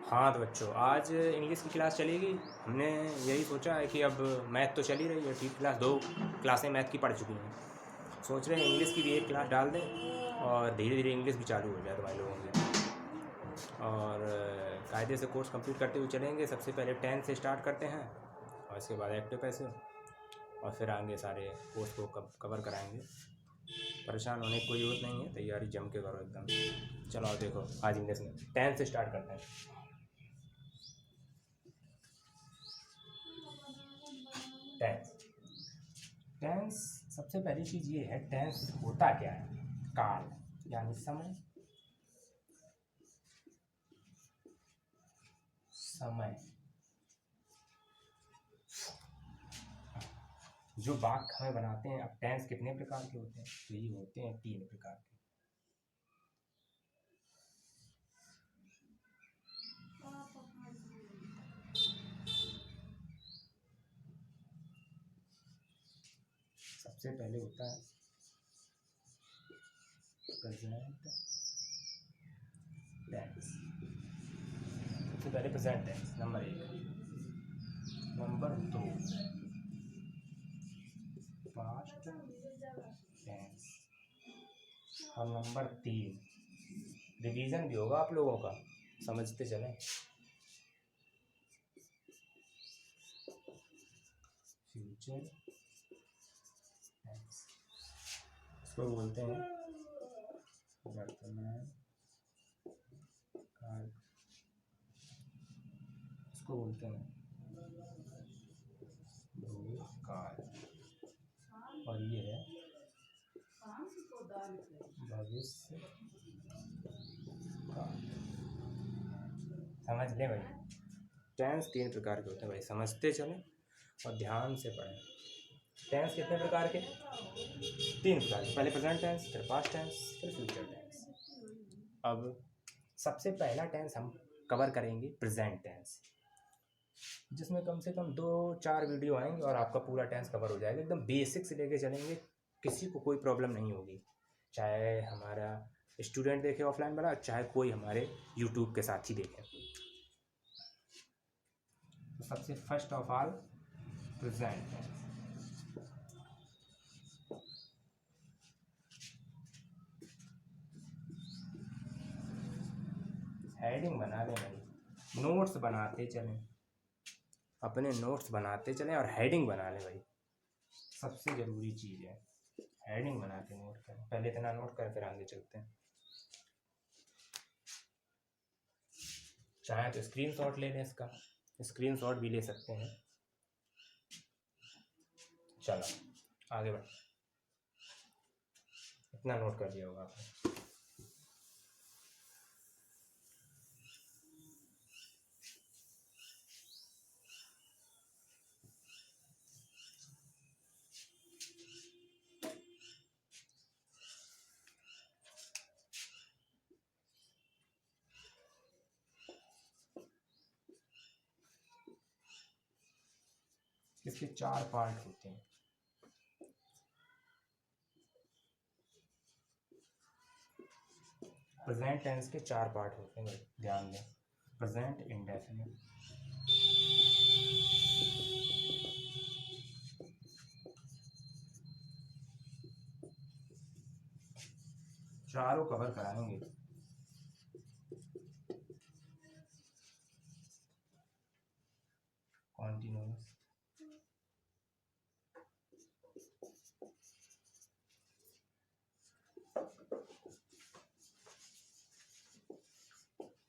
हाँ तो बच्चों, आज इंग्लिश की क्लास चलेगी। हमने यही सोचा है कि अब मैथ तो चल ही रही है, ठीक, क्लास 2 क्लासें मैथ की पढ़ चुकी हैं। सोच रहे हैं इंग्लिश की भी एक क्लास डाल दें और धीरे धीरे इंग्लिश भी चालू हो जाए तुम्हारे लोगों की। और कायदे से कोर्स कंप्लीट करते हुए चलेंगे। सबसे पहले 10 से स्टार्ट करते हैं और इसके बाद एक्टिव पैसे, और फिर आगे सारे कोर्स को कवर कराएंगे। परेशान होने की कोई ज़रूरत नहीं है, तैयारी जम के करो एकदम। चलो आओ देखो, आज इंग्लिश में 10 से स्टार्ट करते हैं। टेंस। टेंस सबसे पहली चीज़ ये है, टेंस होता क्या है? काल यानी समय। समय जो वाक्य हमें बनाते हैं। अब टेंस कितने प्रकार के होते हैं? तो ये होते हैं 3 प्रकार के। सबसे पहले होता है प्रेजेंट टेंस। सबसे पहले present tense number 1। Number 2 past tense. और नंबर 3, रिवीजन भी होगा आप लोगों का, समझते चलें। फ्यूचर टेंस, इसको बोलते हैं वर्तमान काल, इसको बोलते हैं भूतकाल, और ये है भविष्य काल। समझ लें भाई, टेंस 3 प्रकार के होते हैं भाई, समझते चलें और ध्यान से पढ़ें। टेंस कितने प्रकार के? 3 प्रकार के। पहले प्रेजेंट टेंस, फिर पास्ट टेंस, फिर फ्यूचर टेंस। अब सबसे पहला टेंस हम कवर करेंगे प्रेजेंट टेंस, जिसमें कम से कम 2-4 वीडियो आएंगे और आपका पूरा टेंस कवर हो जाएगा। एकदम बेसिक से लेके चलेंगे, किसी को कोई प्रॉब्लम नहीं होगी, चाहे हमारा स्टूडेंट देखे ऑफलाइन वाला, चाहे कोई हमारे यूट्यूब के साथी देखे। तो सबसे first of all present tense. Heading बना लें भाई, नोट्स बनाते चलें, अपने नोट्स बनाते चलें और हेडिंग बना लें भाई, सबसे ज़रूरी चीज़ है हेडिंग बना के नोट करें। पहले इतना नोट करें फिर आगे चलते हैं। चाहे तो स्क्रीनशॉट ले लें, इसका स्क्रीनशॉट भी ले सकते हैं। चलो आगे बढ़, इतना नोट कर लिया होगा आपने। इसके 4 पार्ट होते हैं। प्रेजेंट टेंस के 4 पार्ट होते हैं, ध्यान दें। प्रेजेंट इंडेफिनिट, चारों कवर कराएंगे। कॉन्टिन्यूअस,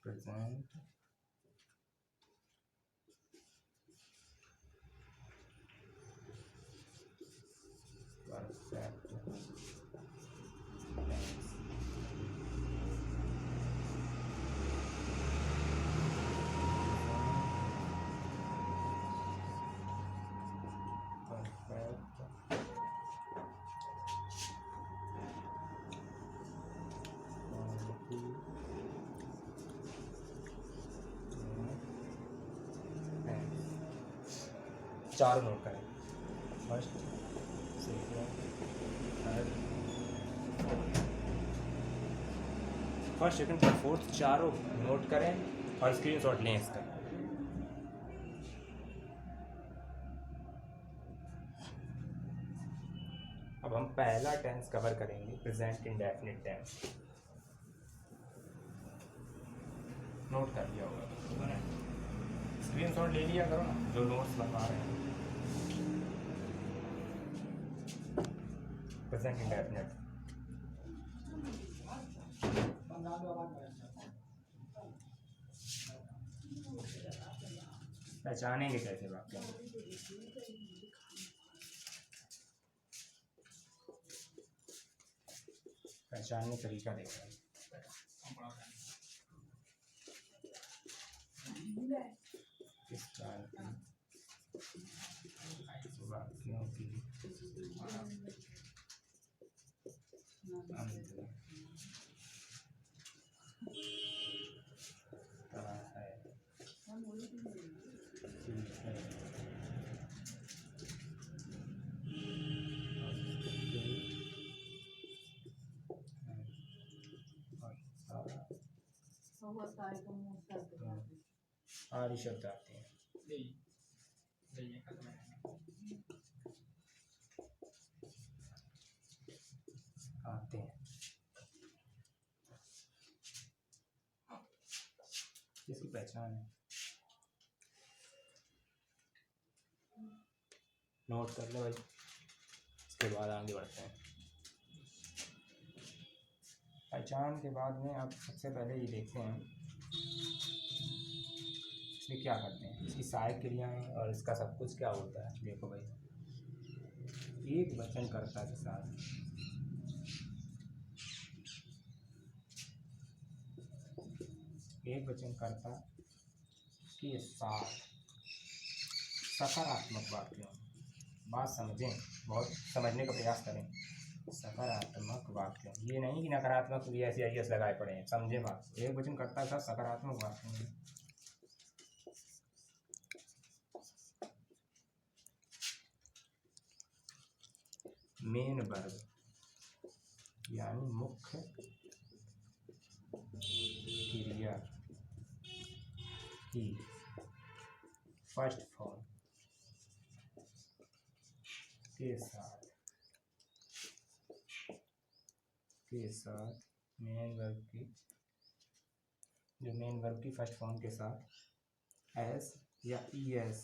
प्रेजेंट परफेक्ट टेंस, चारों नोट करें। First, second, third. First second third fourth चारों नोट करें और स्क्रीनशॉट लें इसका। अब हम पहला टेंस कवर करेंगे, प्रेजेंट इंडेफिनिट टेंस। नोट कर लिया होगा, स्क्रीनशॉट ले लिया करो ना जो नोट्स बनवा रहे हैं। प्रेजेंट इंडेफिनिट पहचानेंगे कैसे वाक्य? पहचानने तरीका देखा है। इस काल की वाक्यों की आदि शब्द आते हैं। आते हैं इसकी पहचान है, नोट कर लो भाई। इसके बाद आगे बढ़ते हैं। पहचान के बाद में आप सबसे पहले ये देखते हैं इसमें क्या करते हैं, इसकी सहायक क्रियाएं और इसका सब कुछ क्या होता है। देखो भाई, एक वचन कर्ता के साथ एक वचन कर्ता के साथ सकारात्मक वाक्यों, बात समझें, बहुत समझने का प्रयास करें। सकारात्मक वाक्यों, ये नहीं कि नकारात्मक भी ऐसे आई लगाए पड़े हैं, समझें बात। एक वचन कर्ता के साथ सकारात्मक वाक्यों, मेन वर्ब यानी मुख्य क्रिया की फर्स्ट फॉर्म के साथ मेन वर्ब की, जो मेन वर्ब की फर्स्ट फॉर्म के साथ एस या ई एस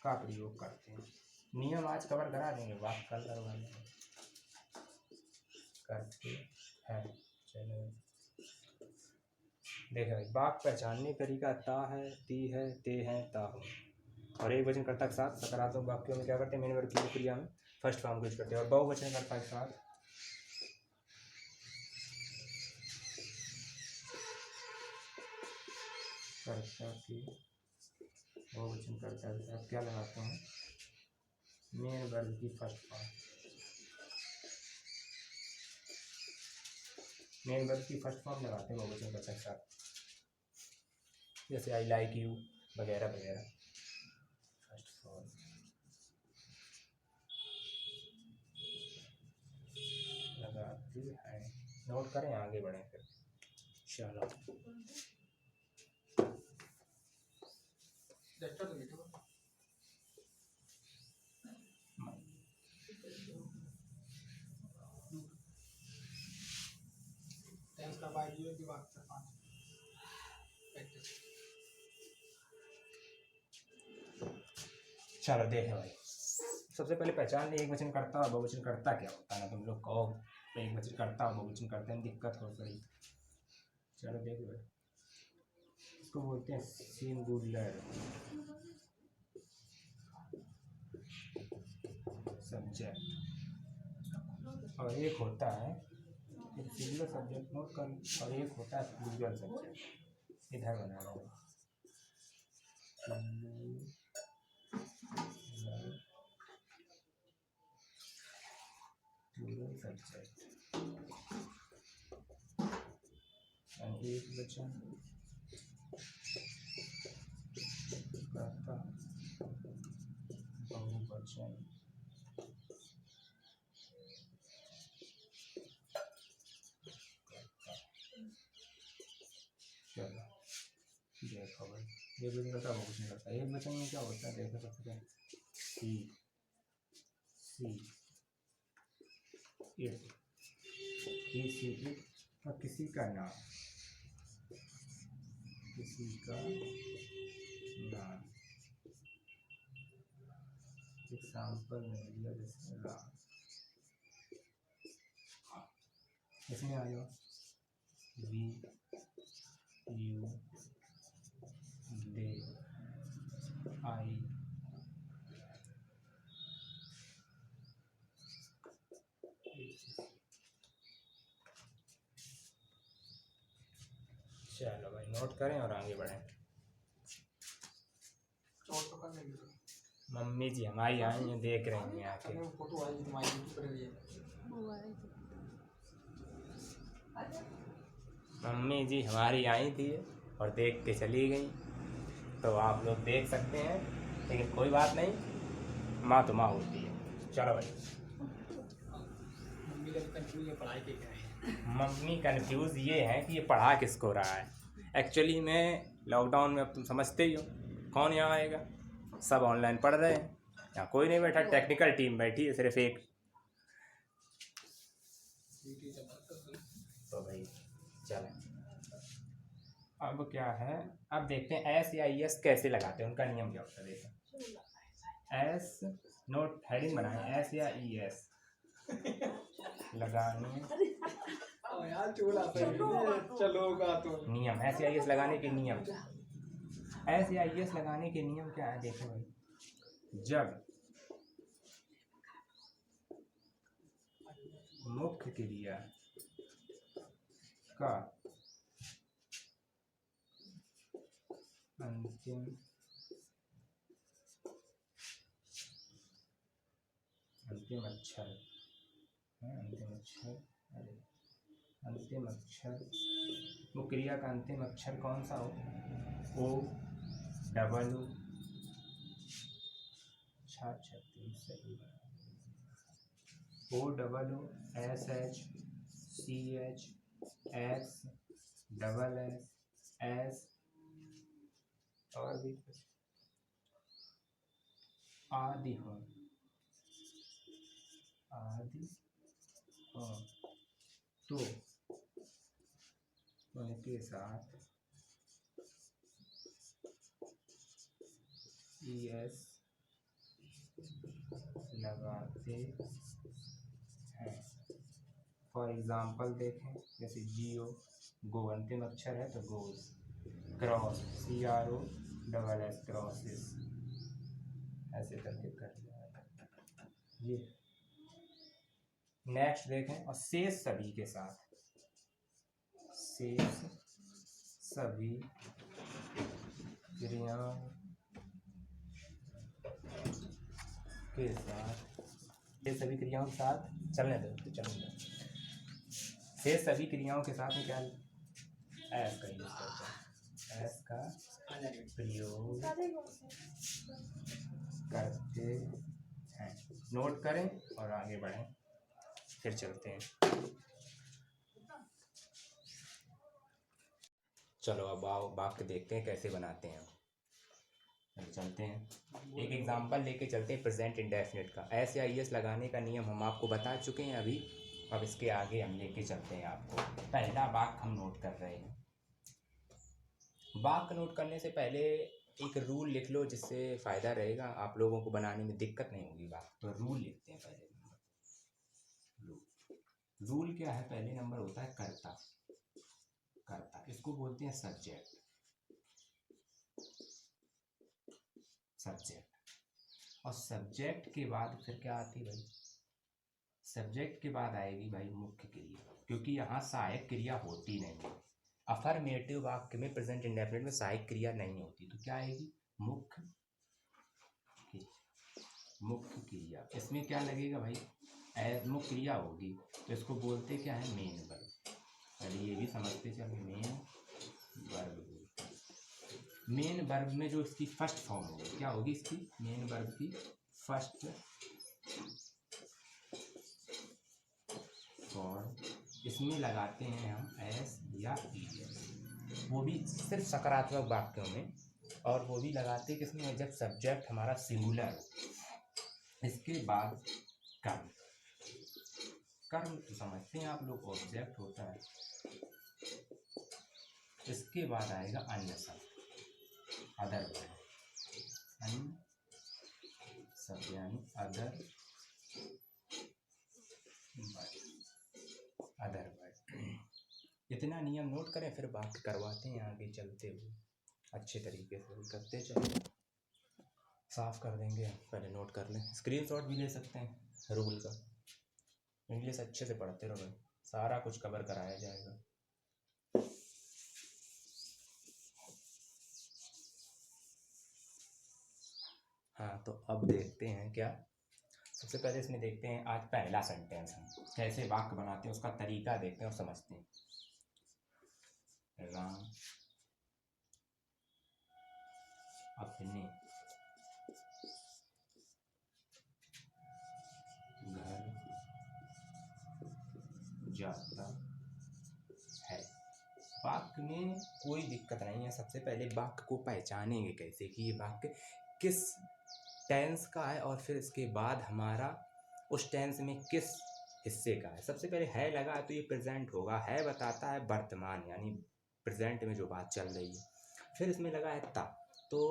का प्रयोग करते हैं। नियम आज कवर करा देंगे, बात कल करवाएंगे करते हैं। चलो देखो भाई, वाक पहचानने का तरीका ता है, ती है, ते हैं, ता हो। और एक वचन कर्ता के साथ सकारात्मक वाक्यों में क्या करते हैं, मेन वर्ब की क्रिया में फर्स्ट फॉर्म को यूज करते हैं। और बहुवचन कर्ता के साथ बहुवचन कर्ता के साथ क्या लगाते हैं, मेन वर्ब की फर्स्ट फॉर्म, मेन वर्ब की फर्स्ट फॉर्म लगाते हैं बहुवचन कर्ता के साथ, जैसे आई लाइक यू वगैरह वगैरह। फर्स्ट फॉर्म लगाते हैं, नोट करें, आगे बढ़ें फिर। चलो चलो देखें भाई, सबसे पहले पहचान ले एक वचन कर्ता और बहुवचन कर्ता क्या होता है ना। तुम लोग कहो एक वचन कर्ता और बहुवचन कर्ता में दिक्कत हो गई। चलो देखो भाई, इसको बोलते हैं सिंगुलर सब्जेक्ट, और एक होता है एक सिंगुलर सब्जेक्ट, नोट कर, और एक होता है प्लूरल सब्जेक्ट। इधर बना रहा हूँ प्लूरल सब्जेक्ट, एक वचन कर्ता बहुवचन देखो भाई, ये भी नहीं करता, वो कुछ नहीं करता। एक वचन में क्या होता है देखो, सबसे पहले सी इट, और किसी का नाम, एग्जाम्पल में लिया जैसे राम, इसमें आ जाओ वी यू दे आई, चलो भाई नोट करें और आगे बढ़ें। मम्मी जी हमारी आई हैं, देख रही हैं आके। फोटो आई तुम्हारी यूट्यूब पर है। मम्मी जी हमारी आई थी और देख के चली गई, तो आप लोग देख सकते हैं, लेकिन कोई बात नहीं, माँ तो माँ होती है। चलो भाई, मम्मी का कंफ्यूज है पढ़ाई के क्या है। मम्मी कंफ्यूज ये है कि ये पढ़ा किसको रहा है। एक्चुअली में लॉकडाउन में अब तुम समझते ही हो, कौन यहाँ आएगा, सब ऑनलाइन पढ़ रहे हैं, यहाँ कोई नहीं बैठा, टेक्निकल टीम बैठी है सिर्फ एक। तो भाई चलें, अब क्या है, अब देखते हैं एस या ई एस कैसे लगाते हैं, उनका नियम क्या होता है। देखो एस, नोट हेडिंग बनाए, एस या ई एस लगाने यार चूड़ा चलोगा तो नियम, एस या ई एस लगाने के नियम, एस या ई एस लगाने के नियम क्या है। देखो भाई, जब मुख्य क्रिया का अंतिम अक्षर, अंतिम अक्षर, वो क्रिया का अंतिम अक्षर कौन सा हो, ओ डबल ओ, 36 सही, O double O S H C H X double S S, और भी कुछ आदि हो, तो उनके साथ ई एस लगाते हैं। फॉर एग्जाम्पल देखें, जैसे जियो, गो अंतिम अक्षर है तो goes, cross C R O double S crosses, ऐसे करके कर लिया ये। नेक्स्ट देखें, और शेष सभी के साथ, शेष सभी क्रियाओं के साथ, शेष सभी क्रियाओं के साथ, चलने दो तो चलने दो, शेष सभी क्रियाओं के साथ में क्या एस का यूज करते हैं, एस का प्रयोग करते हैं। नोट करें और आगे बढ़ें, फिर चलते हैं। चलो अब आओ वाक्य देखते हैं कैसे बनाते हैं। चलते हैं, एक एग्जांपल लेके चलते हैं प्रेजेंट इंडेफिनिट का। एस या ई एस लगाने का नियम हम आपको बता चुके हैं अभी, अब इसके आगे हम लेके चलते हैं आपको। पहला वाक्य हम नोट कर रहे हैं। वाक्य नोट करने से पहले एक रूल लिख लो, जिससे फ़ायदा रहेगा, आप लोगों को बनाने में दिक्कत नहीं होगी वाक्य। तो रूल लिखते हैं पहले। रूल क्या है, पहले नंबर होता है कर्ता, कर्ता इसको बोलते हैं सब्जेक्ट, सब्जेक्ट। और सब्जेक्ट के बाद फिर क्या आती है भाई, सब्जेक्ट के बाद आएगी भाई मुख्य क्रिया, क्योंकि यहाँ सहायक क्रिया होती नहीं है। अफर्मेटिव वाक्य में प्रेजेंट इंडेफिनिट में सहायक क्रिया नहीं होती, तो क्या आएगी, मुख्य क्रिया। इसमें क्या लगेगा भाई, मुख्य क्रिया होगी, तो इसको बोलते क्या है, मेन वर्ब। पहले ये भी समझते चले, मेन वर्ब। मेन वर्ब में जो इसकी फर्स्ट फॉर्म होगी, क्या होगी इसकी, मेन वर्ब की फर्स्ट फॉर्म, इसमें लगाते हैं हम एस या ई एस। वो भी सिर्फ सकारात्मक वाक्यों में, और वो भी लगाते किसमें, जब सब्जेक्ट हमारा सिंगुलर हो, इसके बाद कर्म। कर्म तो समझते हैं आप लोग, ऑब्जेक्ट होता है, इसके बाद आएगा अन्य शब्द, अदर वर्ड, अन्य शब्द यानी अदर वर्ड। इतना नियम नोट करें, फिर बात करवाते हैं आगे चलते हुए अच्छे तरीके से करते चले। साफ कर देंगे, पहले नोट कर लें, स्क्रीनशॉट भी ले सकते हैं रूल का। इंग्लिश अच्छे से पढ़ते रहो भाई, सारा कुछ कवर कराया जाएगा। हाँ, तो अब देखते हैं क्या, सबसे पहले इसमें देखते हैं आज पहला सेंटेंस, हम कैसे वाक्य बनाते हैं उसका तरीका देखते हैं और समझते हैं। राम अपने घर जाता है। वाक्य में कोई दिक्कत नहीं है। सबसे पहले वाक्य को पहचानेंगे कैसे कि ये वाक्य किस टेंस का है, और फिर इसके बाद हमारा उस टेंस में किस हिस्से का है। सबसे पहले है लगा है तो ये प्रेजेंट होगा, है बताता है वर्तमान यानी प्रेजेंट में जो बात चल रही है। फिर इसमें लगा है ता, तो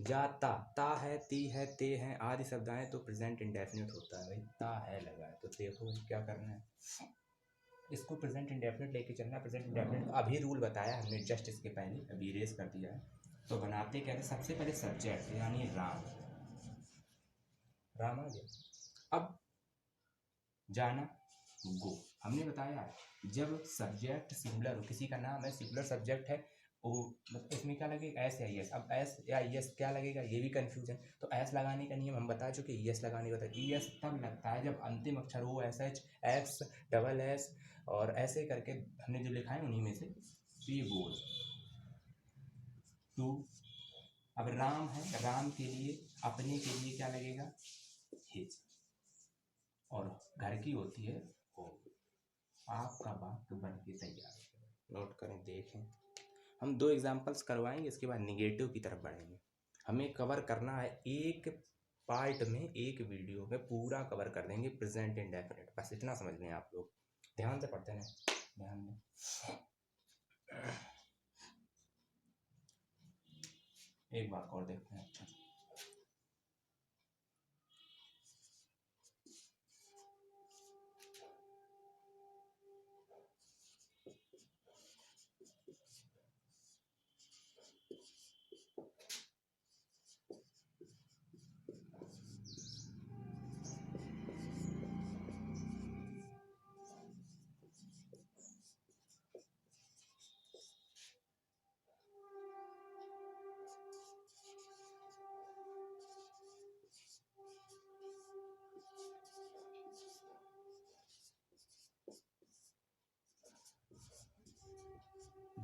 जाता, ता है, ती है, ते हैं आदि शब्द आए तो प्रेजेंट इंडेफिनिट होता है भाई। ता है लगा है तो देखो क्या करना है, इसको प्रेजेंट इंडेफिनिट लेके चलना है। प्रेजेंट इंडेफिनिट अभी रूल बताया हमने जस्ट इसके पहले, अभी इरेज कर दिया है। तो बनाते क्या है, सबसे पहले सब्जेक्ट यानी राम, राम आ गया। अब जाना, गो। हमने बताया जब सब्जेक्ट सिंगुलर हो, किसी का नाम है सिंगुलर सब्जेक्ट है, वो मतलब इसमें क्या लगेगा, एस या यस। अब एस या यस क्या लगेगा, ये भी कन्फ्यूजन। तो एस लगाने का नियम हम बता चुके, यस लगाने का। यस तब लगता है जब अंतिम अक्षर हो, S H, X, double S और ऐसे करके हमने जो लिखा है उन्हीं में से। तो ये गोल टू। अब राम है, राम के लिए, अपने के लिए क्या लगेगा, हिज, और घर की होती है होम। आपका वाक्य बन के तैयार है। नोट करें, देखें। हम 2 एग्जाम्पल्स करवाएंगे, इसके बाद निगेटिव की तरफ बढ़ेंगे। हमें कवर करना है एक पार्ट में, एक वीडियो में पूरा कवर कर देंगे प्रेजेंट इंडेफिनिट। बस इतना समझ लें आप लोग, ध्यान से पढ़ते हैं, ध्यान दें। एक बार और देखते हैं। अच्छा,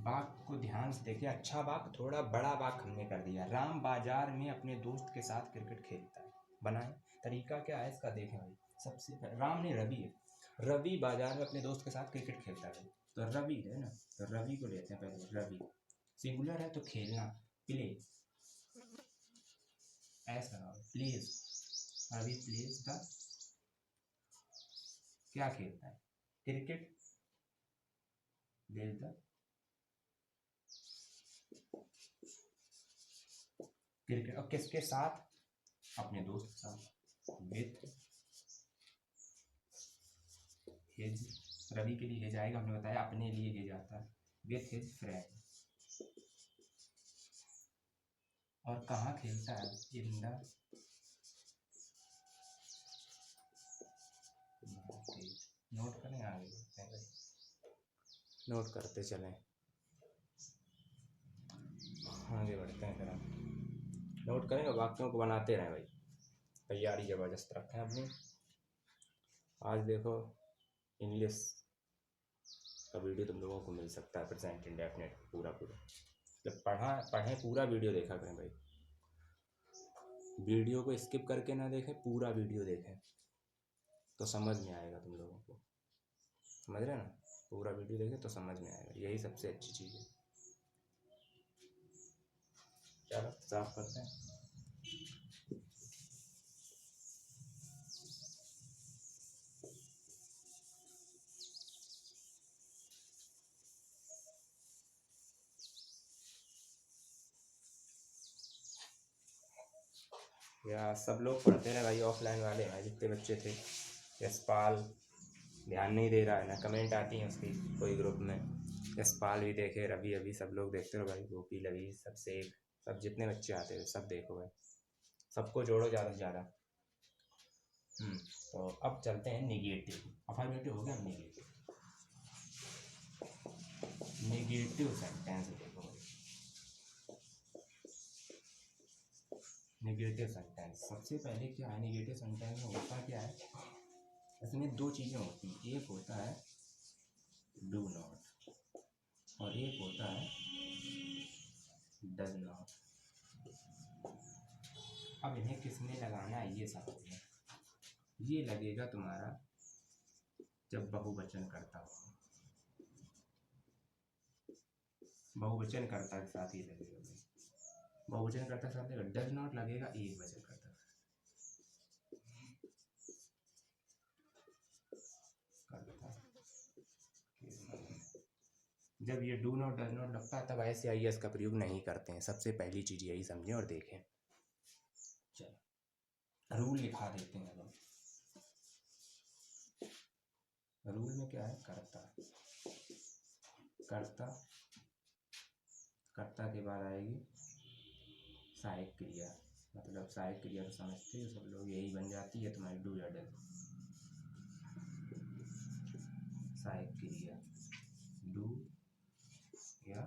वाक्य को ध्यान से देखिए। अच्छा वाक्य, थोड़ा बड़ा वाक्य हमने कर दिया। राम बाजार में अपने दोस्त के साथ क्रिकेट खेलता है। बनाए, तरीका क्या है इसका देखें भाई। सबसे राम ने रवि है, रवि बाजार में अपने दोस्त के साथ क्रिकेट खेलता है। तो रवि है ना, तो रवि को लेते हैं पहले। रवि सिंगुलर है तो खेलना, प्ले, ऐसा प्लेज, रवि प्लेज द, क्या खेलता है, क्रिकेट, प्लेज द क्रिकेट। और किसके साथ, अपने दोस्त के साथ, विथ हिज। रवि के लिए हिज आएगा, हमने बताया अपने लिए हिज आता है, विथ हिज फ्रेंड। और कहाँ खेलता है, इन द, नोट करें, आगे बढ़ते हैं भाई, नोट करते चलें, आगे बढ़ते हैं। फिर हम नोट करें और वाक्यों को बनाते रहें भाई, तैयारी ज़बरदस्त रखें अपनी। आज देखो इंग्लिश का वीडियो तुम लोगों को मिल सकता है, प्रेजेंट इंडेफिनिट पूरा। जब पढ़ें पूरा वीडियो देखा करें भाई, वीडियो को स्किप करके ना देखें, पूरा वीडियो देखें तो समझ में आएगा तुम लोगों को। समझ रहे ना, पूरा वीडियो देखें तो समझ में आएगा, यही सबसे अच्छी चीज़ है। साफ करते हैं। या सब लोग पढ़ते रहे भाई, ऑफलाइन वाले हैं जितने बच्चे थे। यशपाल ध्यान नहीं दे रहा है ना, कमेंट आती हैं उसकी कोई ग्रुप में। यशपाल भी देखे, रवि अभी सब लोग देखते रहो भाई, गोपी लवी सब सेब सब जितने बच्चे आते थे सब देखो भाई, सबको जोड़ो ज़्यादा से ज़्यादा। तो अब चलते हैं निगेटिव। अफर्मेटिव हो गया, अब निगेटिव। निगेटिव सेंटेंस देखो भाई, निगेटिव सेंटेंस सबसे पहले क्या है, निगेटिव सेंटेंस में होता क्या है, इसमें दो चीज़ें होती हैं, एक होता है डू नॉट और एक होता है डज नॉट। अब इन्हें किसमें लगाना है ये समझना। ये लगेगा तुम्हारा जब बहुवचन करता हो, बहुवचन करता के साथ ही लगेगा भाई, बहुवचन करता के साथ लगेगा। डज नॉट लगेगा एक वचन करता। जब ये डू नॉट डज नॉट लगता है तब ऐसे आई एस का प्रयोग नहीं करते हैं, सबसे पहली चीज़ यही समझें और देखें। चलो रूल लिखा देते हैं। अब रूल में क्या है, करता, करता, करता के बाद आएगी सहायक क्रिया, मतलब सहायक क्रिया तो समझते हो सब लोग, यही बन जाती है तुम्हारी डू या डज। सहायक क्रिया डू या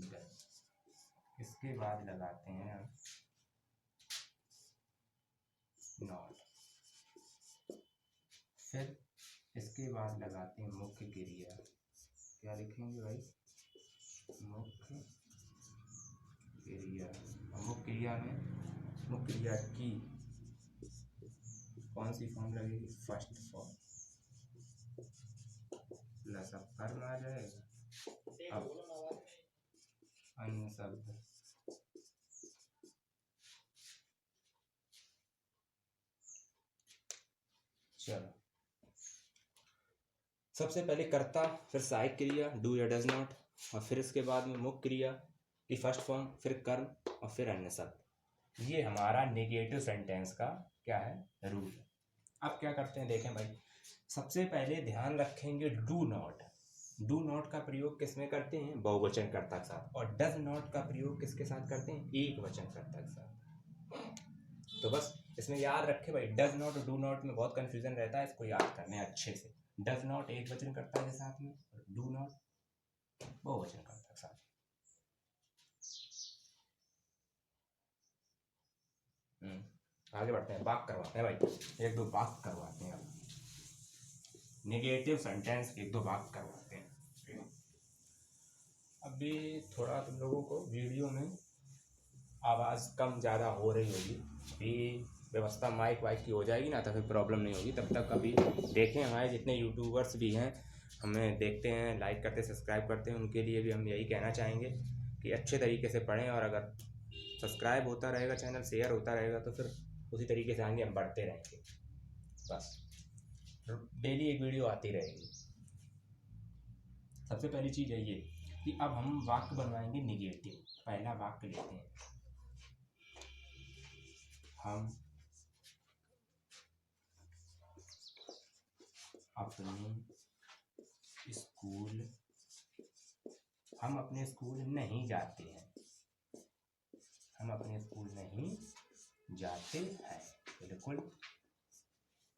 डज, इसके बाद लगाते हैं नॉट, फिर इसके बाद लगाते हैं मुख्य क्रिया। क्या लिखेंगे भाई, मुख्य क्रिया। मुख्य क्रिया में मुख्य क्रिया की कौन सी फॉर्म लगेगी, फर्स्ट फॉर्म प्लस अब कर्म आ जाएगा, अब अन्य शब्द। चलो सबसे पहले कर्ता, फिर सहायक क्रिया डू या डज नॉट, और फिर इसके बाद में मुख्य क्रिया की फर्स्ट फॉर्म, फिर कर्म और फिर अन्य शब्द। ये हमारा नेगेटिव सेंटेंस का क्या है, रूल है। अब क्या करते हैं देखें भाई, सबसे पहले ध्यान रखेंगे डू नॉट। डू नॉट का प्रयोग किस में करते हैं, बहुवचन कर्ता के साथ, और डज नॉट का प्रयोग किसके साथ करते हैं, एक वचन कर्ता के साथ। तो बस इसमें याद रखे भाई, डज नॉट और डू नॉट में बहुत कंफ्यूजन रहता है, इसको याद करना है अच्छे से। डज नॉट एक वचन कर्ता के साथ में, और डू नॉट बहुवचन कर्ता के साथ। आगे बढ़ते हैं, वाक्य करवाते हैं भाई, एक दो वाक्य करवाते हैं। अब नेगेटिव सेंटेंस एक दो वाक्य करवाते हैं। अभी थोड़ा तुम लोगों को वीडियो में आवाज़ कम ज़्यादा हो रही होगी, भी व्यवस्था माइक वाइक की हो जाएगी ना तो फिर प्रॉब्लम नहीं होगी। तब तक अभी देखें, हमारे जितने यूट्यूबर्स भी हैं, हमें देखते हैं, लाइक करते, सब्सक्राइब करते हैं, उनके लिए भी हम यही कहना चाहेंगे कि अच्छे तरीके से पढ़ें, और अगर सब्सक्राइब होता रहेगा चैनल, शेयर होता रहेगा, तो फिर उसी तरीके से आगे हम बढ़ते रहेंगे। बस डेली एक वीडियो आती रहेगी। सबसे पहली चीज़ है ये कि अब हम वाक्य बनवाएंगे निगेटिव। पहला वाक्य लेते हैं, हम अपने स्कूल, हम अपने स्कूल नहीं जाते हैं, हम अपने स्कूल नहीं जाते हैं। बिल्कुल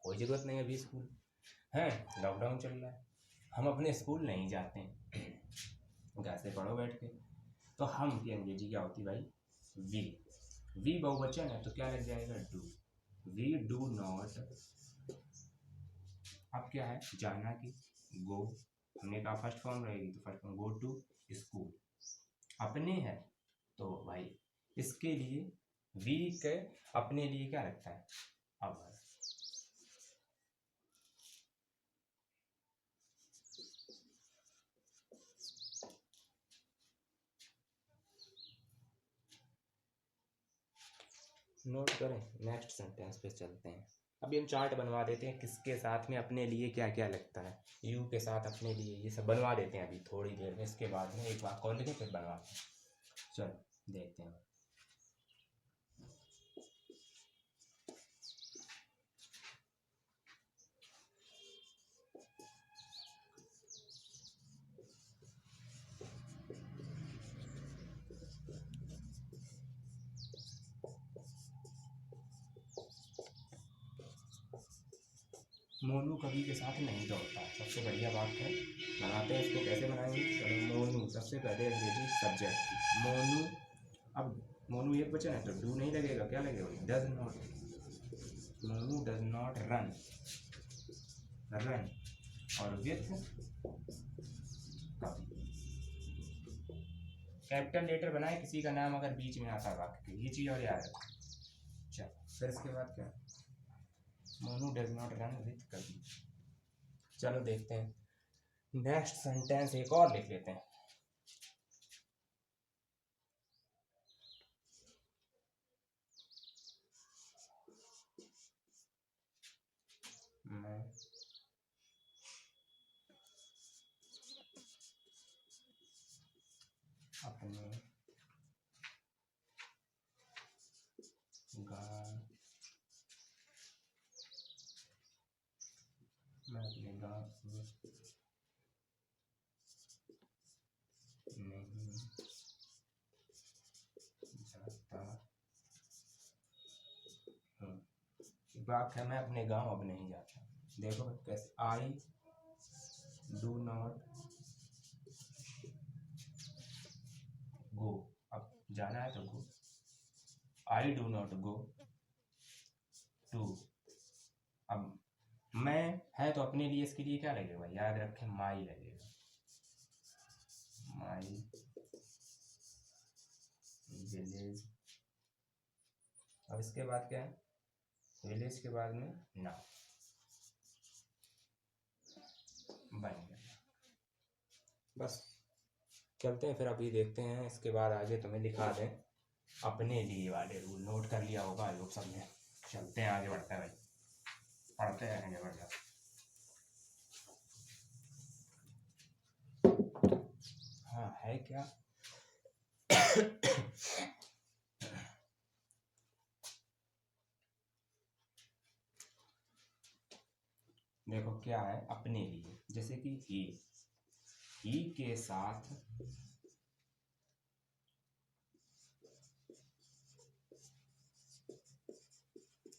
कोई ज़रूरत नहीं, अभी स्कूल है, लॉकडाउन चल रहा है, हम अपने स्कूल नहीं जाते हैं, घर से पढ़ो बैठ के। तो हम की अंग्रेजी क्या होती भाई, वी बहुवचन है तो क्या लग जाएगा, डू। वी डू नॉट, अब क्या है, जाना की गो, हमने कहा फर्स्ट फॉर्म रहेगी तो first form go to school. अपने है तो भाई इसके लिए वी के अपने लिए क्या लगता है, अब नोट करें, नेक्स्ट सेंटेंस पे चलते हैं। अभी हम चार्ट बनवा देते हैं किसके साथ में अपने लिए क्या क्या लगता है, यू के साथ अपने लिए ये सब बनवा देते हैं अभी थोड़ी देर में। इसके बाद में एक बार कॉल लिखें फिर बनवाते हैं। चलो देखते हैं। मोनू कभी के साथ नहीं दौड़ता, सबसे बढ़िया बात है। बनाते हैं इसको, कैसे बनाएंगे? चलो मोनू, सबसे पहले अंग्रेजी सब्जेक्ट मोनू। अब मोनू एक वचन है तो डू नहीं लगेगा, क्या लगेगा? Does not. Monu does not run, run. और विथ कभी। कैपिटल लेटर बनाए किसी का नाम अगर बीच में आता है वाक्य के, ये चीज़ और याद रखो। चलो फिर इसके बाद क्या? Monu does not run with कभी। चलो देखते हैं नेक्स्ट सेंटेंस, एक और लिख लेते हैं। मैं अपने गाँव, मैं अपने गाँव से नहीं जाता हूँ। बात है मैं अपने गांव अब नहीं जाता। देखो कैसे, आई डू नॉट गो, अब जाना है तो go. I do not go to. अब मैं है तो अपने लिए, इसके लिए क्या लगेगा? याद रखें, माई लगेगा, माई विलेज। अब इसके बाद क्या है? विलेज के बाद में ना बन गया। बस चलते हैं फिर, अभी देखते हैं इसके बाद आगे तुम्हें दिखा दें अपने लिए वाले रूल। नोट कर लिया होगा आप लोग सबने। चलते हैं आगे, बढ़ते हैं भाई, पढ़ते रहेंगे बढ़िया। हाँ है क्या? देखो क्या है अपने लिए, जैसे कि ही के साथ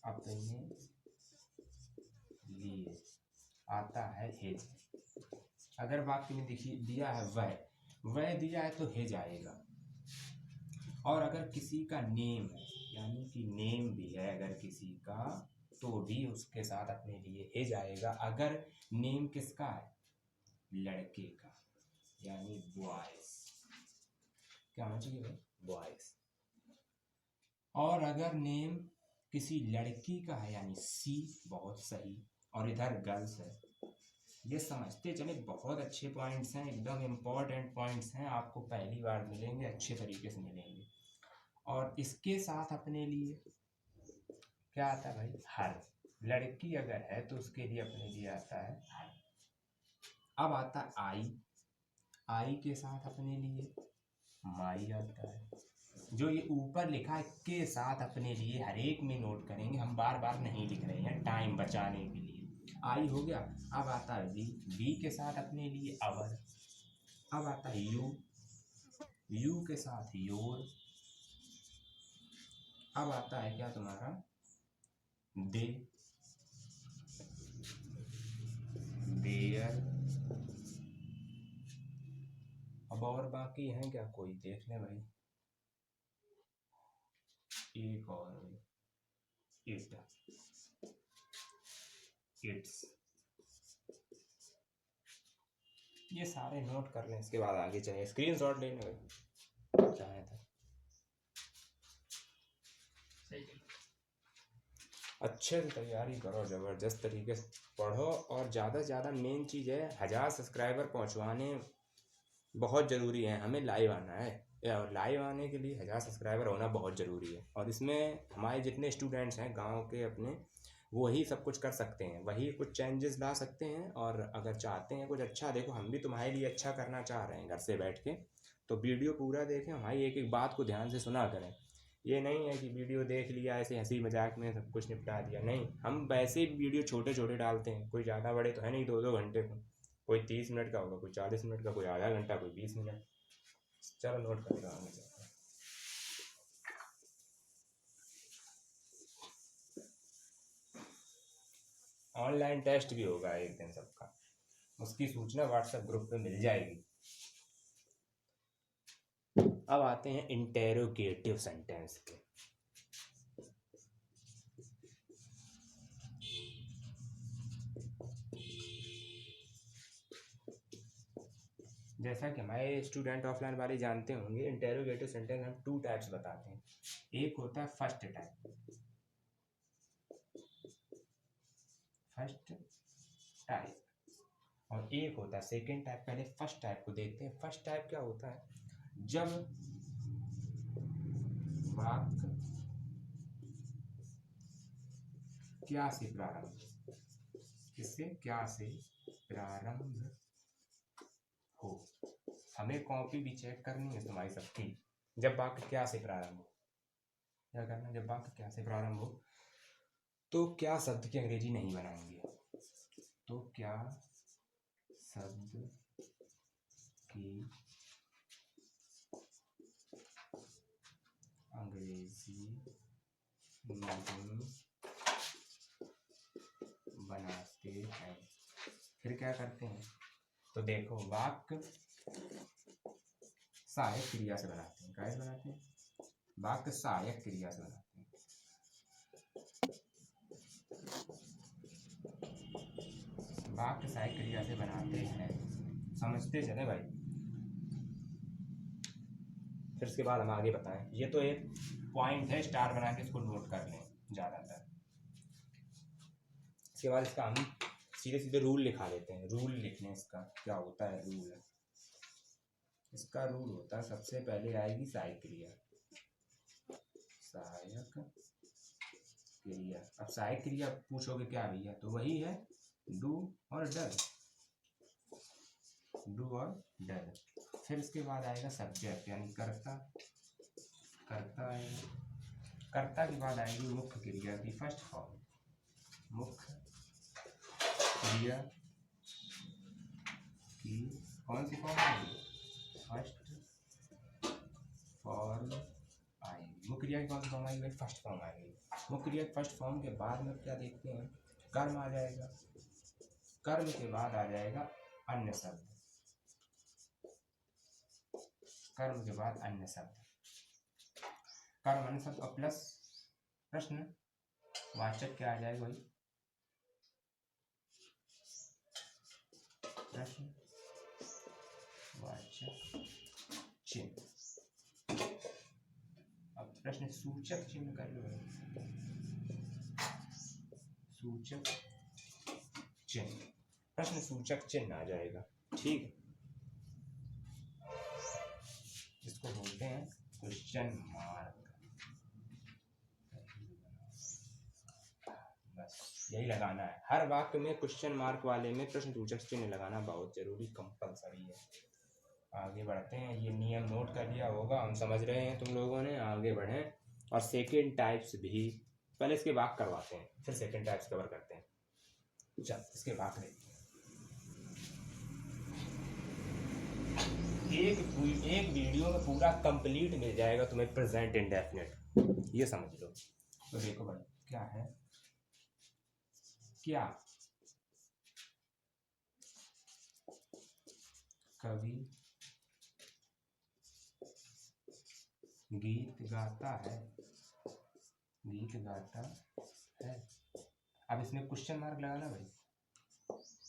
अपने लिए आता है हिज। अगर वाक्य में दिया है वह दिया है तो हिज आएगा। और अगर किसी का नेम है, यानी कि नेम भी है अगर किसी का, तो भी उसके साथ अपने लिए हिज आएगा। अगर नेम किसका है? लड़के का, यानी बॉयज। क्या होना चाहिए भाई? बॉयज। और अगर नेम किसी लड़की का है, यानी सी, बहुत सही। और इधर गर्ल्स है। ये समझते चले, बहुत अच्छे पॉइंट्स हैं, एकदम इम्पोर्टेंट पॉइंट्स हैं, आपको पहली बार मिलेंगे, अच्छे तरीके से मिलेंगे। और इसके साथ अपने लिए क्या आता है भाई? हर। लड़की अगर है तो उसके लिए अपने लिए आता है हर। अब आता है आई के साथ अपने लिए माई आता है। जो ये ऊपर लिखा है के साथ अपने लिए, हर एक में नोट करेंगे, हम बार बार नहीं लिख रहे हैं टाइम बचाने के लिए। आई हो गया। अब आता है वी के साथ अपने लिए अवर। अब आता है यू के साथ योर। अब आता है क्या तुम्हारा? दे, देयर। अब और बाकी हैं क्या? कोई देख ले भाई, एक और, इट, इट्स। ये सारे नोट कर लें, इसके बाद आगे चाहिए स्क्रीनशॉट लेने भाई चाहे तो। अच्छे से तैयारी करो, ज़बरदस्त तरीके से पढ़ो। और ज़्यादा से ज़्यादा मेन चीज़ है 1000 सब्सक्राइबर पहुंचवाने बहुत ज़रूरी है, हमें लाइव आना है। और लाइव आने के लिए 1000 सब्सक्राइबर होना बहुत ज़रूरी है। और इसमें हमारे जितने स्टूडेंट्स हैं गांव के अपने, वही सब कुछ कर सकते हैं, वही कुछ चेंजेस ला सकते हैं। और अगर चाहते हैं कुछ अच्छा, देखो हम भी तुम्हारे लिए अच्छा करना चाह रहे हैं घर से बैठ के, तो वीडियो पूरा देखें, हमारी एक एक बात को ध्यान से सुना करें। ये नहीं है कि वीडियो देख लिया ऐसे हंसी मजाक में सब कुछ निपटा दिया, नहीं, हम वैसे ही वीडियो छोटे छोटे डालते हैं, कोई ज़्यादा बड़े तो है नहीं, 2-2 घंटे का, कोई 30 मिनट का होगा, कोई 40 मिनट का, कोई आधा घंटा, कोई 20 मिनट। चलो नोट कर रहा हूँ। ऑनलाइन टेस्ट भी होगा एक दिन सबका, उसकी सूचना व्हाट्सएप ग्रुप पे मिल जाएगी। अब आते हैं इंटेरोगेटिव सेंटेंस के। जैसा कि हमारे स्टूडेंट ऑफलाइन वाले जानते होंगे, इंटेरोगेटिव सेंटेंस हम 2 टाइप्स बताते हैं। एक होता है फर्स्ट टाइप, और एक होता है सेकेंड टाइप। पहले फर्स्ट टाइप को देखते हैं। फर्स्ट टाइप क्या होता है, जब वाक्य क्या से प्रारंभ, किससे, क्या से प्रारंभ हो। हमें कॉपी भी चेक करनी है तुम्हारी सबकी। जब वाक्य क्या से प्रारंभ हो, क्या करना, जब वाक्य क्या से प्रारंभ हो, तो क्या शब्द की अंग्रेजी नहीं बनाएंगे, तो क्या शब्द की अंग्रेजी नहीं बनाते हैं। फिर क्या करते हैं, तो देखो वाक्य सहायक क्रिया से बनाते हैं। कैसे बनाते हैं, वाक्य सहायक क्रिया से बनाते हैं। वाक्य सहायक क्रिया से बनाते हैं, समझते चले भाई। फिर उसके बाद हम आगे बताएं। ये तो एक पॉइंट है, स्टार बना के इसको नोट कर लें ज़्यादातर। इसके बाद इसका हम सीधे सीधे रूल लिखा लेते हैं। रूल लिख लें, इसका क्या होता है रूल। इसका रूल होता है, सबसे पहले आएगी सहायक क्रिया, सहायक क्रिया। अब सहायक क्रिया पूछोगे क्या भैया, तो वही है डू और डज, डू और डज। फिर इसके बाद आएगा सब्जेक्ट यानी कर्ता, कर्ता आएगा। कर्ता के बाद आएगी मुख्य क्रिया की फर्स्ट फॉर्म, मुख्य क्रिया की कौन सी फॉर्म आएगी, फर्स्ट फॉर्म आएगी। मुख्य क्रिया की कौन सी फॉर्म आएगी भाई, फर्स्ट फॉर्म आएगी। मुख्य क्रिया की फर्स्ट फॉर्म के बाद में क्या देखते हैं, कर्म आ जाएगा। कर्म के बाद आ जाएगा अन्य शब्द, कर्म के बाद अन्य शब्द, कर्म अन्य शब्द और प्लस प्रश्न वाचक क्या आ जाएगा भाई, प्रश्न वाचक चिन्ह। अब प्रश्न सूचक चिन्ह कर लो, सूचक चिन्ह, प्रश्न सूचक चिन्ह आ जाएगा। ठीक, इसको बोलते हैं क्वेश्चन मार्क। बस यही लगाना है, हर वाक्य में क्वेश्चन मार्क वाले में प्रश्न सूचक चिन्ह लगाना बहुत जरूरी, कंपलसरी है। आगे बढ़ते हैं, ये नियम नोट कर लिया होगा, हम समझ रहे हैं तुम लोगों ने। आगे बढ़ें, और सेकेंड टाइप्स भी पहले इसके वाक्य करवाते हैं, फिर सेकेंड टाइप्स कवर करते हैं। चल इसके वाक्य देखते हैं। एक वीडियो में पूरा कंप्लीट मिल जाएगा तुम्हें प्रेजेंट इंडेफिनिट, ये समझ लो। तो देखो भाई क्या है, क्या कवि गीत गाता है, गीत गाता है। अब इसमें क्वेश्चन मार्क लगाना भाई,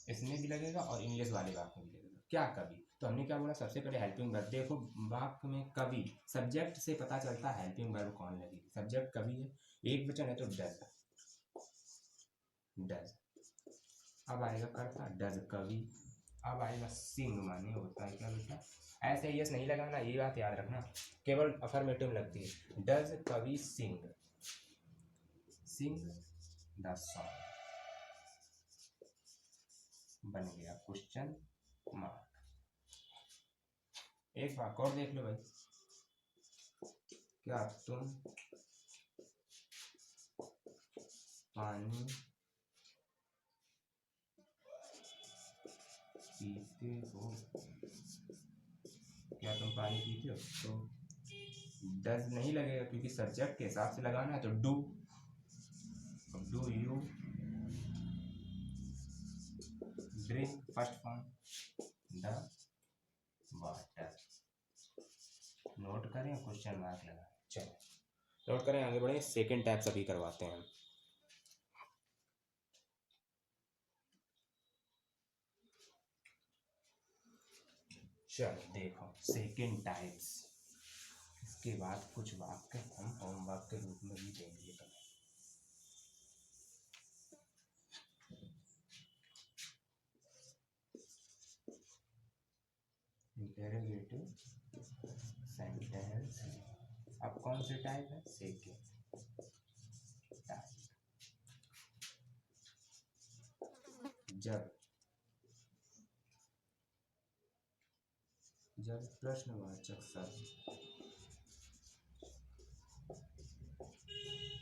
इसमें भी लगेगा और इंग्लिश वाले वाक्य में भी लगेगा। क्या कवि, तो हमने क्या बोला, सबसे पहले हेल्पिंग वर्ब। देखो वाक्य में कवि, सब्जेक्ट से पता चलता है हेल्पिंग वर्ब कौन लगेगी। सब्जेक्ट कवि है, एक वचन है तो डज, डज। अब आएगा कर्ता, डज कवि। अब आएगा सिंग, माने होता है क्या बेटा, ऐसे यस नहीं लगाना, ये बात याद रखना, केवल अफर्मेटिव में लगती है। डज कवि सिंग द सॉन्ग, बन गया क्वेश्चन मार्क। एक बात और देख लो भाई, क्या तुम पानी पीते हो, क्या तुम पानी पीते हो? तो डज नहीं लगेगा क्योंकि सब्जेक्ट के हिसाब से लगाना है, तो do you drink, first form the water. Note करें, क्वेश्चन मार्क लगा। चलो नोट करें, आगे बढ़े। सेकेंड टाइप अभी करवाते हैं हम। चलो देखो सेकेंड टाइप्स, इसके बाद कुछ वाक्य हम होमवर्क के रूप में भी देंगे। इंटेरोगेटिव सेंटेंस, अब कौन से टाइप है? Second type. जब प्रश्नवाचक शब्द,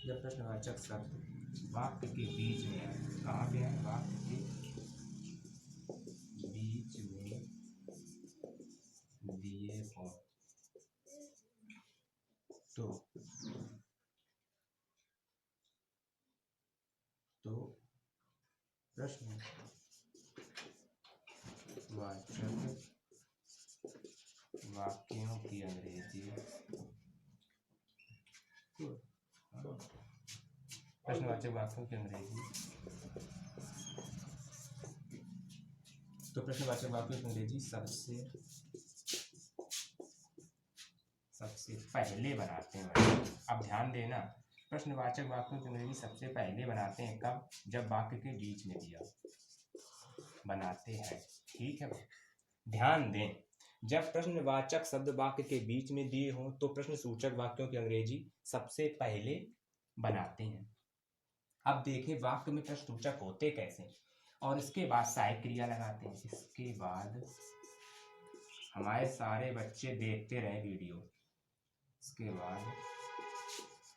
जब प्रश्नवाचक शब्द वाक्य के बीच में है, कहाँ पे है? वाक्य के बीच में दिए हो तो प्रश्नवाचक वाक्यों की अंग्रेजी, प्रश्नवाचक वाक्यों की अंग्रेजी, तो प्रश्नवाचक वाक्यों की अंग्रेजी सबसे पहले बनाते हैं। अब ध्यान देना, प्रश्नवाचक वाक्यों की अंग्रेजी सबसे पहले बनाते हैं कब? जब वाक्य के बीच में दिया बनाते हैं, ठीक है। ध्यान दें, जब प्रश्नवाचक शब्द वाक्य के बीच में दिए हों तो प्रश्न सूचक वाक्यों की अंग्रेजी सबसे पहले बनाते हैं। अब देखें वाक्य में प्रश्न सूचक होते कैसे, और इसके बाद सहायक क्रिया लगाते हैं। इसके बाद हमारे सारे बच्चे देखते रहे वीडियो, इसके बाद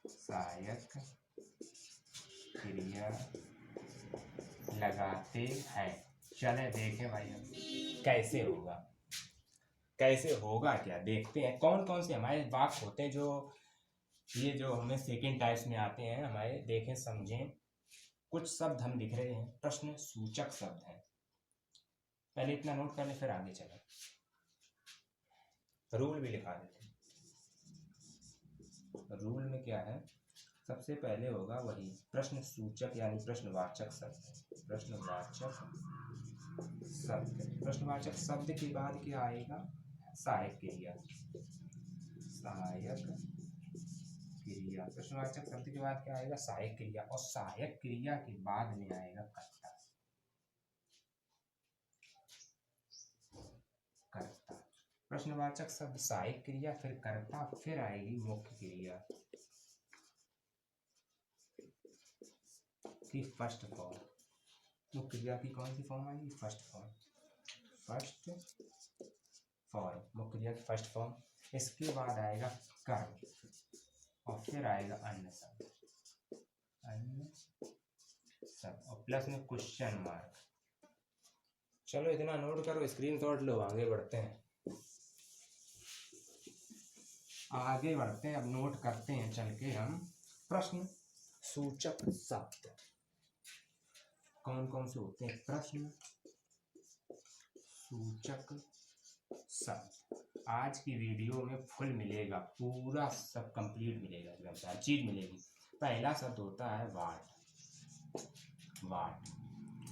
सहायक क्रिया लगाते हैं। चले देखें भाई हम कैसे होगा, कैसे होगा क्या देखते हैं। कौन कौन से हमारे वाक्य होते हैं जो हमें सेकेंड टाइप्स में आते हैं हमारे, देखें समझें। कुछ शब्द हम लिख रहे हैं, प्रश्न सूचक शब्द हैं। पहले इतना नोट कर ले, फिर आगे चले। रूल भी लिखा देते हैं। रूल में क्या है? सबसे पहले होगा वही प्रश्न सूचक यानी प्रश्नवाचक शब्द। प्रश्नवाचक शब्द, प्रश्नवाचक शब्द के बाद क्या आएगा? सहायक क्रिया। सहायक क्रिया, प्रश्नवाचक शब्द के बाद क्या आएगा? सहायक क्रिया। और सहायक क्रिया के बाद में आएगा कर्ता। कर्ता, प्रश्नवाचक शब्द, सहायक क्रिया, फिर कर्ता, फिर आएगी मुख्य क्रिया की फर्स्ट फॉर्म। मुख्य क्रिया की कौन सी फॉर्म आएगी? First form. फर्स्ट फॉर्म, मुख्य क्रिया की फर्स्ट फॉर्म। इसके बाद आएगा कर्म, और फिर आएगा अन्य शब्द। अन्य शब्द और प्लस में क्वेश्चन मार्क। चलो इतना नोट करो, स्क्रीनशॉट लो, आगे बढ़ते हैं। आगे बढ़ते हैं, अब नोट करते हैं चल के हम। प्रश्न सूचक शब्द कौन कौन से होते हैं? प्रश्न सूचक शब्द आज की वीडियो में फुल मिलेगा, पूरा सब कंप्लीट मिलेगा, एकदम हर चीज मिलेगी। पहला शब्द होता है वाट। वाट,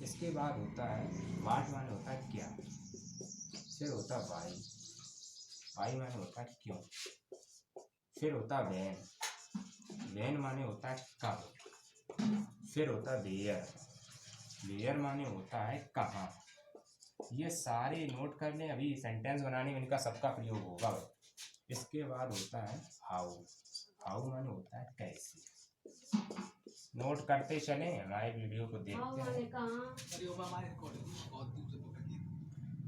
इसके बाद होता है वाट माने होता है क्या, फिर होता है वाई। वाई माने होता है क्यों, फिर होता है वेन। वेन माने होता है कब, फिर होता है वेयर। वेयर माने होता है कहाँ, ये सारे नोट कर लें, अभी सेंटेंस बनाने में इनका सबका प्रयोग होगा भाई। इसके बाद होता है हाउ। हाउ माने होता है कैसे। नोट करते चलें, हमारे वीडियो को देखते हैं। अरे वो हमारे रिकॉर्डिंग बहुत दूर से पकड़ लिया।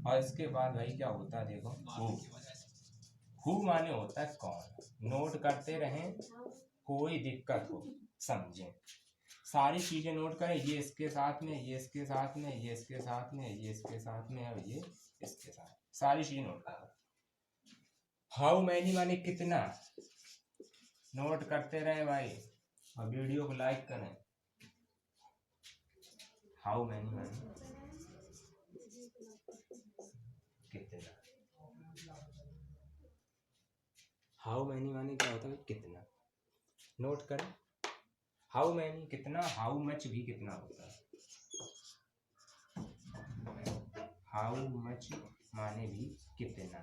और इसके बाद भाई क्या होता है देखो, हु। हु माने होता है कौन। नोट करते रहें, कोई दिक्कत हो समझें। सारी चीजें नोट करें, ये इसके साथ में, ये इसके साथ में, ये इसके साथ में, ये इसके साथ में, और ये इसके साथ, सारी चीजें नोट करें। हाउ मैनी माने कितना। नोट करते रहें भाई, और वीडियो को लाइक करें। हाउ मैनी माने कितना। हाउ मैनी माने क्या होता है, कितना। नोट करें, हाउ मैनी कितना, हाउ मच भी कितना होता है। हाउ मच माने भी कितना।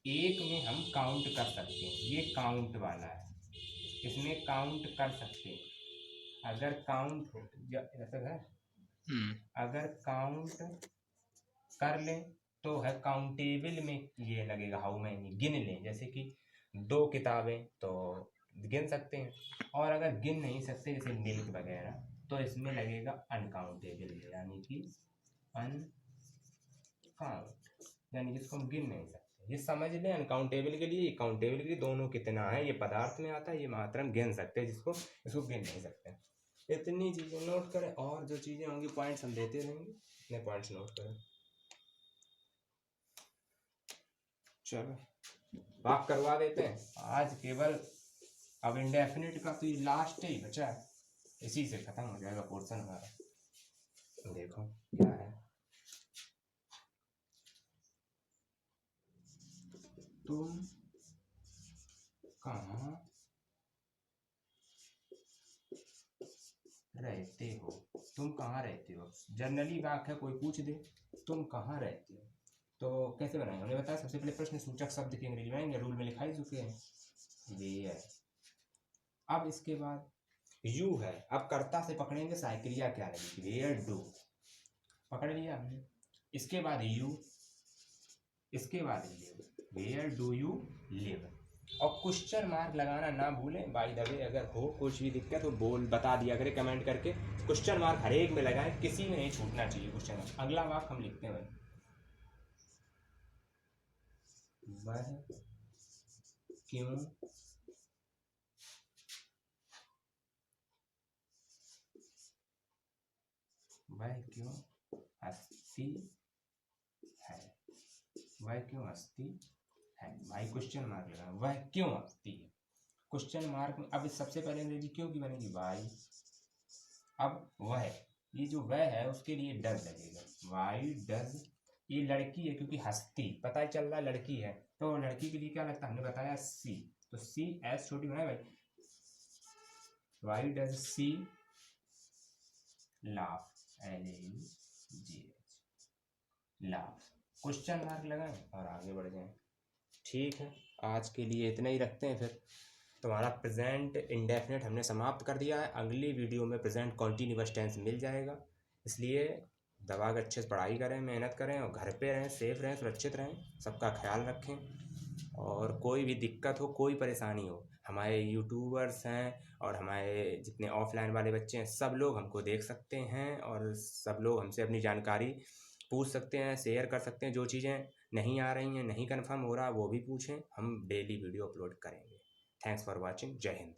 एक में हम काउंट कर सकते हैं, ये काउंट वाला है, इसमें काउंट कर सकते हैं। अगर काउंट हो ऐसा है, अगर काउंट कर लें तो है काउंटेबल में ये लगेगा हाउ मैनी, गिन लें। जैसे कि 2 किताबें तो गिन सकते हैं, और अगर गिन नहीं सकते जैसे मिल्क वगैरह तो इसमें लगेगा अनकाउंटेबल, यानी कि अनकाउंट, यानी कि इसको हम गिन नहीं सकते। ये समझ लें, अनकाउंटेबल के लिए, काउंटेबल के लिए, दोनों कितना है, ये पदार्थ में आता है, ये मात्रा हम गिन सकते हैं, जिसको इसको गिन नहीं सकते। इतनी चीज़ें नोट करें, और जो चीज़ें होंगी पॉइंट्स हम देते रहेंगे, इतने पॉइंट्स नोट करें। चलो बात करवा देते हैं आज केवल। अब इंडेफिनिट का तो ये लास्ट ही बचा है, इसी से खत्म हो जाएगा पोर्शन हमारा। देखो क्या है, तुम कहाँ रहते हो। तुम कहाँ रहते हो जनरली वाक्य है, कोई पूछ दे तुम कहाँ रहते हो तो कैसे बनाएंगे, हमने बताया सबसे पहले प्रश्न सूचक शब्द के अंग्रेजी बनाएंगे, रूल में लिखा ही चुके हैं ये है। अब इसके बाद यू है, अब कर्ता से पकड़ेंगे साइक्रिया क्या लगेगी, वेयर डू, पकड़ लिया हमने। इसके बाद यू, इसके बाद live, where do you live. और क्वेश्चन मार्क लगाना ना भूलें बाय द वे, अगर हो कुछ भी दिक्कत हो बता दिया करें कमेंट करके। क्वेश्चन मार्क हर एक में लगाएं, किसी में नहीं छूटना चाहिए क्वेश्चन मार्क। अगला वाक्य हम लिखते हैं वह क्यों हंसती है, वह क्यों हंसती है, भाई क्वेश्चन मार्क लगाना, वह क्यों हंसती है क्वेश्चन मार्क में। अब सबसे पहले अंग्रेजी क्यों की बनेगी वाई। अब वह, ये जो वह है उसके लिए डज लगेगा, वाई डज। ये लड़की है क्योंकि हंसती, पता ही चल रहा है लड़की है, तो लड़की के लिए क्या लगता है, हमने बताया सी, तो सी एस छोटी बनाए भाई, why does she laugh, LAUGH, laugh. Question mark लगाएं और आगे बढ़ जाएं। ठीक है, आज के लिए इतना ही रखते हैं। फिर तुम्हारा प्रेजेंट इंडेफिनिट हमने समाप्त कर दिया है, अगली वीडियो में प्रेजेंट कॉन्टिन्यूअस टेंस मिल जाएगा। इसलिए दबा के अच्छे से पढ़ाई करें, मेहनत करें, और घर पे रहें, सेफ रहें, सुरक्षित रहें, सबका ख्याल रखें। और कोई भी दिक्कत हो, कोई परेशानी हो, हमारे यूट्यूबर्स हैं और हमारे जितने ऑफलाइन वाले बच्चे हैं, सब लोग हमको देख सकते हैं, और सब लोग हमसे अपनी जानकारी पूछ सकते हैं, शेयर कर सकते हैं। जो चीज़ें नहीं आ रही हैं, नहीं कन्फर्म हो रहा, वो भी पूछें, हम डेली वीडियो अपलोड करेंगे। थैंक्स फॉर वॉचिंग, जय हिंद।